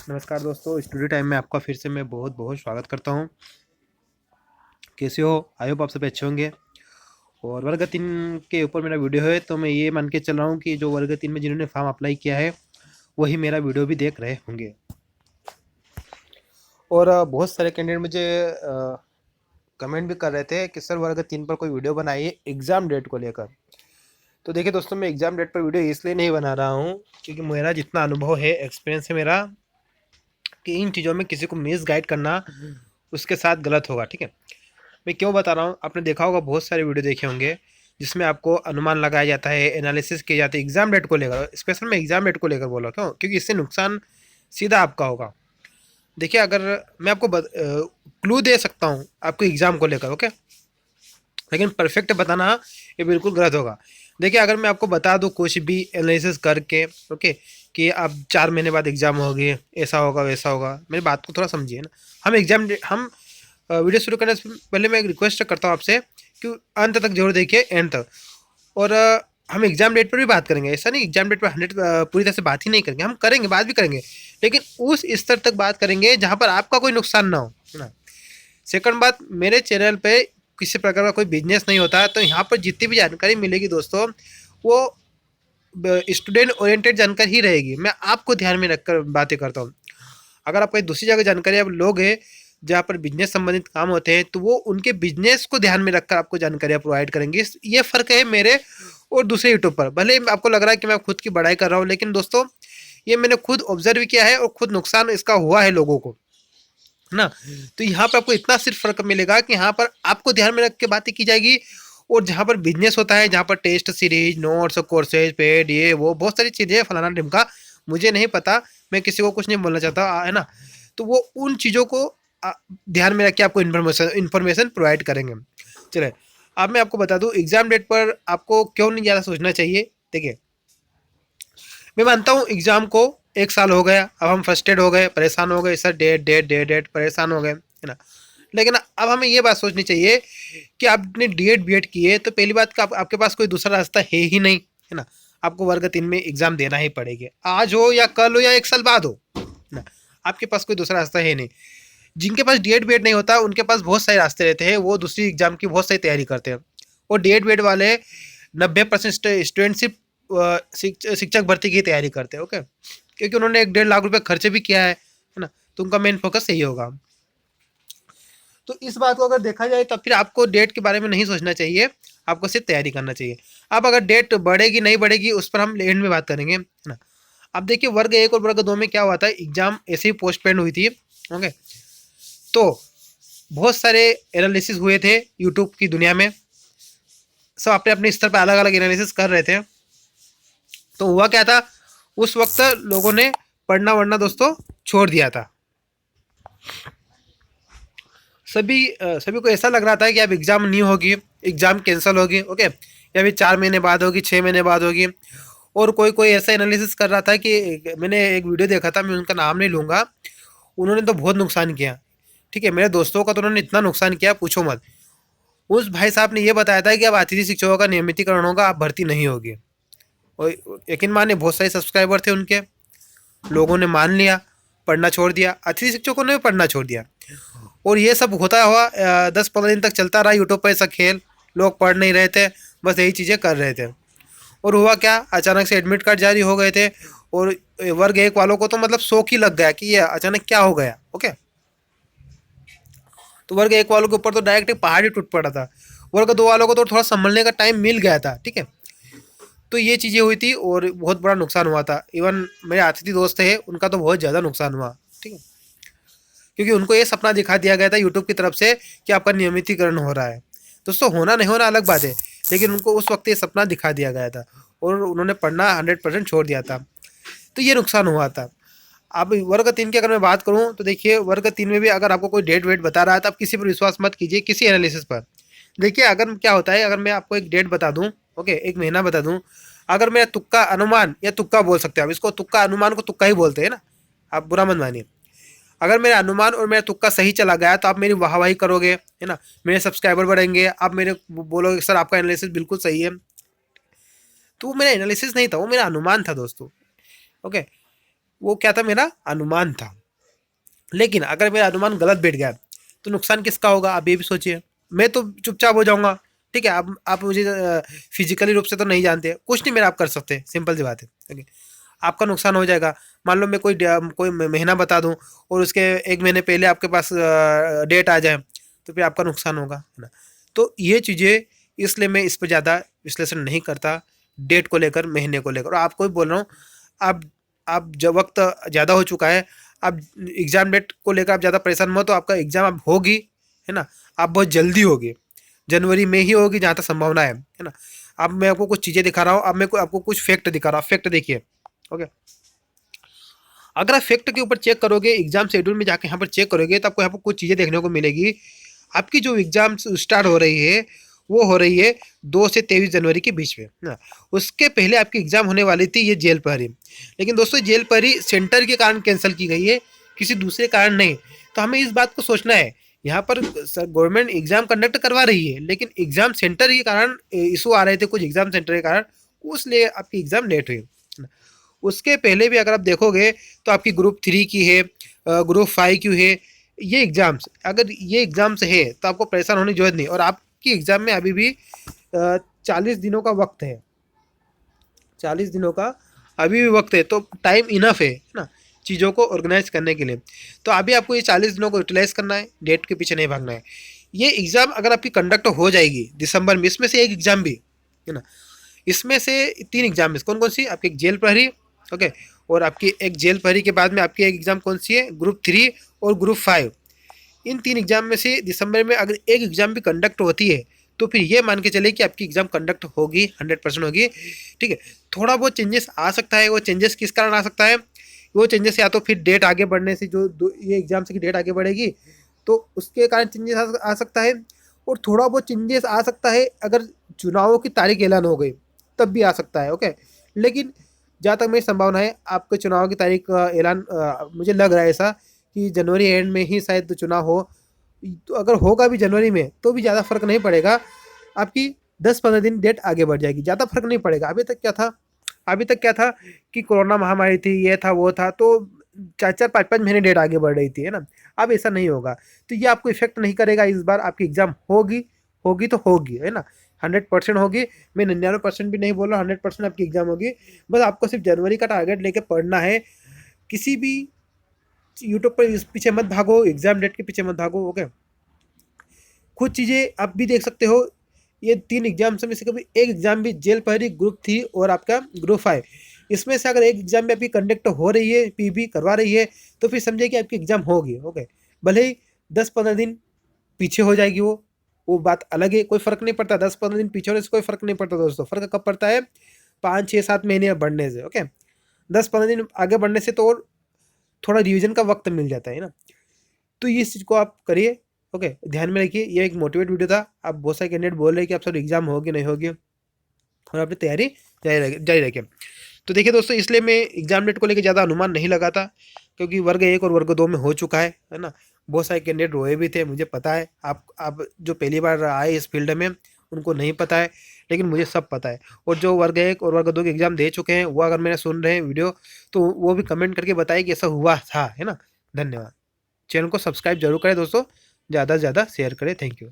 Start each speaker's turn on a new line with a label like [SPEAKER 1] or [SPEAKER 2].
[SPEAKER 1] नमस्कार दोस्तों, studio time में आपका फिर से मैं बहुत बहुत स्वागत करता हूं। कैसे हो? आई होप आप सब अच्छे होंगे। और वर्ग 3 के ऊपर मेरा वीडियो है, तो मैं ये मान के चल रहा हूं कि जो वर्ग 3 में जिन्होंने फॉर्म अप्लाई किया है वही मेरा वीडियो भी देख रहे होंगे। और बहुत सारे कैंडिडेट मुझे कमेंट भी कर रहे थे कि सर वर्ग 3 पर कोई वीडियो बनाइए एग्ज़ाम डेट को लेकर। तो देखिए दोस्तों, मैं एग्ज़ाम डेट पर वीडियो इसलिए नहीं बना रहा हूँ क्योंकि मेरा जितना अनुभव है, एक्सपीरियंस है मेरा, कि इन चीज़ों में किसी को मिस गाइड करना उसके साथ गलत होगा। ठीक है, मैं क्यों बता रहा हूँ, आपने देखा होगा, बहुत सारे वीडियो देखे होंगे जिसमें आपको अनुमान लगाया जाता है, एनालिसिस किए जाते हैं एग्जाम डेट को लेकर। स्पेशल मैं एग्जाम डेट को लेकर बोला, क्यों? क्योंकि इससे नुकसान सीधा आपका होगा। देखिए, अगर मैं आपको क्लू दे सकता हूँ आपको एग्जाम को लेकर, ओके, लेकिन परफेक्ट बताना ये बिल्कुल गलत होगा। देखिए, अगर मैं आपको बता दूँ कुछ भी एनालिसिस करके, ओके, कि अब 4 महीने बाद एग्जाम होगी, ऐसा होगा वैसा होगा, मेरी बात को थोड़ा समझिए ना। हम वीडियो शुरू करने से पहले मैं एक रिक्वेस्ट करता हूँ आपसे कि अंत तक जरूर देखिए, एंड तक। और हम एग्जाम डेट पर भी बात करेंगे, ऐसा नहीं एग्जाम डेट पर 100 पूरी तरह से बात ही नहीं करेंगे, हम करेंगे, बात भी करेंगे, लेकिन उस स्तर तक बात करेंगे जहाँ पर आपका कोई नुकसान ना हो, है ना। सेकंड बात, मेरे चैनल पे किसी प्रकार का कोई बिजनेस नहीं होता, तो यहाँ पर जितनी भी जानकारी मिलेगी दोस्तों, वो स्टूडेंट ओरिएंटेड जानकारी ही रहेगी। मैं आपको ध्यान में रखकर बातें करता हूँ। अगर आप कहीं दूसरी जगह जानकारी आप लोग हैं जहाँ पर बिजनेस संबंधित काम होते हैं, तो वो उनके बिजनेस को ध्यान में रखकर आपको जानकारियाँ प्रोवाइड करेंगे। ये फ़र्क है मेरे और दूसरे यूट्यूब पर। भले ही आपको लग रहा है कि मैं खुद की बड़ाई कर रहा हूँ, लेकिन दोस्तों ये मैंने खुद ऑब्जर्व किया है और खुद नुकसान इसका हुआ है लोगों को, है ना। तो यहाँ पर आपको इतना सिर्फ फ़र्क मिलेगा कि यहाँ पर आपको ध्यान में रख के बातें की जाएगी, और जहाँ पर बिजनेस होता है, जहाँ पर test series, notes, courses, paid, ये वो बहुत सारी चीज़ें फलाना ढिमका, मुझे नहीं पता, मैं किसी को कुछ नहीं बोलना चाहता, है ना। तो वो उन चीज़ों को ध्यान में रख के आपको इन्फॉर्मेशन प्रोवाइड करेंगे। चले, अब मैं आपको बता दूं एग्जाम डेट पर आपको क्यों नहीं ज़्यादा सोचना चाहिए। देखिए, मैं मानता हूँ एग्जाम को 1 साल हो गया, अब हम फ्रस्ट्रेट हो गए, परेशान हो गए, sir date date date date, परेशान हो गए, है ना। लेकिन अब हमें ये बात सोचनी चाहिए कि आपने डीएड बीएड किए, तो पहली बात का आपके पास कोई दूसरा रास्ता है ही नहीं, है ना। आपको वर्ग 3 में एग्जाम देना ही पड़ेगी, आज हो या कल हो या 1 साल बाद हो, है ना। आपके पास कोई दूसरा रास्ता है नहीं। जिनके पास डीएड बीएड नहीं होता उनके पास बहुत सारे रास्ते रहते हैं, वो दूसरी एग्जाम की बहुत सारी तैयारी करते हैं। और डीएड बीएड वाले 90% स्टूडेंट सिर्फ शिक्षक भर्ती की तैयारी करते हैं, ओके, क्योंकि उन्होंने 1-1.5 लाख रुपए खर्चे भी किया है ना। तो उनका मेन फोकस यही होगा। तो इस बात को अगर देखा जाए, तब फिर आपको डेट के बारे में नहीं सोचना चाहिए, आपको सिर्फ तैयारी करना चाहिए। अब अगर डेट बढ़ेगी नहीं बढ़ेगी उस पर हम एंड में बात करेंगे, है ना। अब देखिए, वर्ग 1 और वर्ग 2 में क्या हुआ था, एग्जाम ऐसे ही पोस्टपोन हुई थी, ओके। तो बहुत सारे एनालिसिस हुए थे यूट्यूब की दुनिया में, सब अपने अपने स्तर पर अलग अलग एनालिसिस कर रहे थे। तो हुआ क्या था, उस वक्त लोगों ने पढ़ना वढ़ना दोस्तों छोड़ दिया था। सभी को ऐसा लग रहा था कि अब एग्जाम नहीं होगी, एग्जाम कैंसिल होगी, ओके, या फिर 4 महीने बाद होगी, 6 महीने बाद होगी। और कोई कोई ऐसा एनालिसिस कर रहा था कि मैंने एक वीडियो देखा था, मैं उनका नाम नहीं लूँगा, उन्होंने तो बहुत नुकसान किया। ठीक है, मेरे दोस्तों का तो उन्होंने इतना नुकसान किया, पूछो मत। उस भाई साहब ने ये बताया था कि अब अतिथि शिक्षकों का नियमितीकरण होगा, अब भर्ती नहीं होगी। और यकीन माने, बहुत सारे सब्सक्राइबर थे उनके, लोगों ने मान लिया, पढ़ना छोड़ दिया, अतिथि शिक्षकों ने भी पढ़ना छोड़ दिया। और ये सब होता हुआ 10-15 दिन तक चलता रहा यूट्यूब पर ऐसा खेल, लोग पढ़ नहीं रहे थे, बस यही चीज़ें कर रहे थे। और हुआ क्या, अचानक से एडमिट कार्ड जारी हो गए थे, और वर्ग 1 वालों को तो मतलब शौक ही लग गया कि ये अचानक क्या हो गया, ओके। तो वर्ग 1 वालों के ऊपर तो डायरेक्ट एक पहाड़ ही टूट पड़ा था। वर्ग 2 वालों को तो थोड़ा संभलने का टाइम मिल गया था, ठीक है। तो ये चीज़ें हुई थी और बहुत बड़ा नुकसान हुआ था। इवन मेरे अतिथि दोस्त थे, उनका तो बहुत ज़्यादा नुकसान हुआ, ठीक है, क्योंकि उनको ये सपना दिखा दिया गया था यूट्यूब की तरफ से कि आपका नियमितीकरण हो रहा है। दोस्तों, होना नहीं होना अलग बात है, लेकिन उनको उस वक्त ये सपना दिखा दिया गया था और उन्होंने पढ़ना 100% छोड़ दिया था। तो ये नुकसान हुआ था। अब वर्ग 3 की अगर मैं बात करूँ, तो देखिए, वर्ग 3 में भी अगर आपको कोई डेट वेट बता रहा है, तो आप किसी पर विश्वास मत कीजिए, किसी एनालिसिस पर। देखिए, अगर क्या होता है, अगर मैं आपको एक डेट बता दूं, ओके, एक महीना बता दूं, अगर मेरा तुक्का अनुमान, या तुक्का बोल सकते हैं आप इसको, तुक्का अनुमान को तुक्का ही बोलते हैं ना, आप बुरा मत मानिए। अगर मेरा अनुमान और मेरा तुक्का सही चला गया, तो आप मेरी वाहवाही करोगे, है ना, मेरे सब्सक्राइबर बढ़ेंगे, आप मेरे बोलोगे सर आपका एनालिसिस बिल्कुल सही है। तो वो मेरा एनालिसिस नहीं था, वो मेरा अनुमान था दोस्तों, ओके। वो क्या था, मेरा अनुमान था। लेकिन अगर मेरा अनुमान गलत बैठ गया तो नुकसान किसका होगा, आप ये भी सोचिए। मैं तो चुपचाप हो जाऊंगा। ठीक है, आप मुझे फिजिकली रूप से तो नहीं जानते, कुछ नहीं मेरा आप कर सकते, सिंपल सी बात है। ओके, आपका नुकसान हो जाएगा। मान लो मैं कोई महीना बता दूं और उसके 1 महीने पहले आपके पास डेट आ जाए, तो फिर आपका नुकसान होगा, है ना। तो ये चीज़ें, इसलिए मैं इस पर ज़्यादा विश्लेषण नहीं करता, डेट को लेकर, महीने को लेकर। और आपको भी बोल रहा हूँ, आप आप जब वक्त ज़्यादा हो चुका है, आप एग्ज़ाम डेट को लेकर आप ज़्यादा परेशान मत हो। आपका एग्ज़ाम अब होगी, है ना, आप बहुत जल्दी होगी, जनवरी में ही होगी जहाँ तक संभावना है ना। अब मैं आपको कुछ चीज़ें दिखा रहा हूँ, अब मैं आपको कुछ फैक्ट दिखा रहा हूँ, फैक्ट देखिए। ओके, अगर आप फैक्ट के ऊपर चेक करोगे, एग्जाम शेड्यूल में जाके यहाँ पर चेक करोगे, तो आपको यहाँ पर कुछ चीज़ें देखने को मिलेगी। आपकी जो एग्जाम स्टार्ट हो रही है, वो हो रही है 2 से 23 जनवरी के बीच में ना। उसके पहले आपकी एग्जाम होने वाली थी ये जेल पहरी, लेकिन दोस्तों जेल पहरी सेंटर के कारण कैंसिल की गई है, किसी दूसरे कारण नहीं। तो हमें इस बात को सोचना है, यहाँ पर गवर्नमेंट एग्जाम कंडक्ट करवा रही है, लेकिन एग्जाम सेंटर के कारण इशू आ रहे थे, कुछ एग्जाम सेंटर के कारण, उसलिए आपकी एग्जाम लेट हुई। उसके पहले भी अगर आप देखोगे तो आपकी ग्रुप 3 की है, ग्रुप 5 की है। ये एग्ज़ाम्स, अगर ये एग्ज़ाम्स है तो आपको परेशान होने की जरूरत नहीं। और आपकी एग्ज़ाम में अभी भी 40 दिनों का वक्त है, 40 दिनों का अभी भी वक्त है, तो टाइम इनफ है ना चीज़ों को ऑर्गेनाइज करने के लिए। तो अभी आपको ये 40 दिनों को यूटिलाइज करना है, डेट के पीछे नहीं भागना है। ये एग्ज़ाम अगर आपकी कंडक्ट हो जाएगी दिसंबर में, इसमें से एक एग्ज़ाम भी, है ना, इसमें से 3 एग्जाम है, कौन कौन सी, आपकी एक जेल प्रहरी, ओके, और आपकी एक जेल प्रहरी के बाद में आपकी एक एग्जाम कौन सी है, ग्रुप 3 और ग्रुप 5। इन 3 एग्जाम में से दिसंबर में अगर एक एग्जाम भी कंडक्ट होती है, तो फिर ये मान के चले कि आपकी एग्जाम कंडक्ट होगी, 100% होगी। ठीक है, थोड़ा बहुत चेंजेस आ सकता है। वो चेंजेस किस कारण आ सकता है, वो चेंजेस या तो फिर डेट आगे बढ़ने से, जो ये एग्जाम से की डेट आगे बढ़ेगी तो उसके कारण चेंजेस आ सकता है। और थोड़ा बहुत चेंजेस आ सकता है अगर चुनावों की तारीख ऐलान हो गई, तब भी आ सकता है। ओके, लेकिन जहाँ तक मेरी संभावना है, आपके चुनाव की तारीख का ऐलान मुझे लग रहा है ऐसा कि जनवरी एंड में ही शायद चुनाव हो। तो अगर होगा भी जनवरी में तो भी ज़्यादा फर्क नहीं पड़ेगा, आपकी 10-15 दिन डेट आगे बढ़ जाएगी, ज़्यादा फर्क नहीं पड़ेगा। अभी तक क्या था कि कोरोना महामारी थी, ये था वो था, तो 4-4 5-5 महीने डेट आगे बढ़ रही थी, है ना। अब ऐसा नहीं होगा, तो ये आपको इफेक्ट नहीं करेगा। इस बार आपकी एग्जाम होगी, होगी तो होगी, है ना, 100% होगी। मैं 99% भी नहीं बोल रहा, 100% आपकी एग्जाम होगी। बस आपको सिर्फ जनवरी का टारगेट लेके पढ़ना है। किसी भी यूट्यूब पर इस पीछे मत भागो, एग्जाम डेट के पीछे मत भागो। ओके, कुछ चीज़ें आप भी देख सकते हो, ये 3 एग्जाम में से कभी एक एग्जाम भी जेल पहरी, ग्रुप 3 और आपका ग्रुप 5, इसमें से अगर एक एग्जाम में आपकी कंडक्ट हो रही है, पीबी करवा रही है, तो फिर समझिए कि आपकी एग्जाम होगी। ओके, भले ही 10-15 दिन पीछे हो जाएगी, वो बात अलग है, कोई फर्क नहीं पड़ता। 10-15 दिन पीछे होने से कोई फर्क नहीं पड़ता दोस्तों। फर्क कब पड़ता है, 5-6-7 महीने बढ़ने से। ओके, 10-15 दिन आगे बढ़ने से तो और थोड़ा रिविजन का वक्त मिल जाता है ना। तो ये चीज़ को आप करिए। ओके, ध्यान में रखिए, ये एक मोटिवेट वीडियो था। आप बहुत सारे कैंडिडेट बोल रहे हैं कि आप सब एग्जाम होगी नहीं होगी, और अपनी तैयारी जारी रखें। तो देखिए दोस्तों, इसलिए मैं एग्जाम डेट को लेकर ज़्यादा अनुमान नहीं लगाता, क्योंकि वर्ग 1 और वर्ग 2 में हो चुका है ना। बहुत सारे कैंडिडेट रोए भी थे, मुझे पता है। आप जो पहली बार आए इस फील्ड में उनको नहीं पता है, लेकिन मुझे सब पता है। और जो वर्ग 1 और वर्ग 2 के एग्जाम दे चुके हैं, वो अगर मैंने सुन रहे हैं वीडियो, तो वो भी कमेंट करके बताए कि ऐसा हुआ था, है ना। धन्यवाद। चैनल को सब्सक्राइब जरूर करें दोस्तों, ज़्यादा से ज़्यादा शेयर करें। Thank you.